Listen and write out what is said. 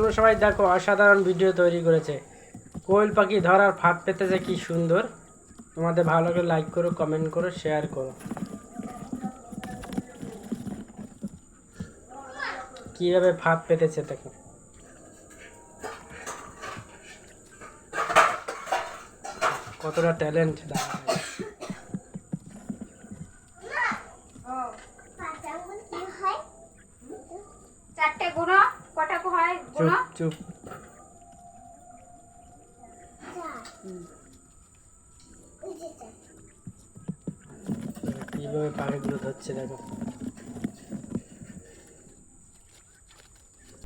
তোমরা সবাই দেখো, অসাধারণ ভিডিও তৈরি করেছে। কোয়েল পাখি ধরার ফাঁদ পেতেছে, কি সুন্দর। তোমাদের ভালো লাগলে লাইক করো, কমেন্ট করো, শেয়ার করো। কিভাবে ফাঁদ পেতেছে দেখো। কতটা ট্যালেন্ট। চারটে গুণো কটা হয় চুপ গুণো? চুপ। কিভাবে পাখিগুলো ধরছে দেখো।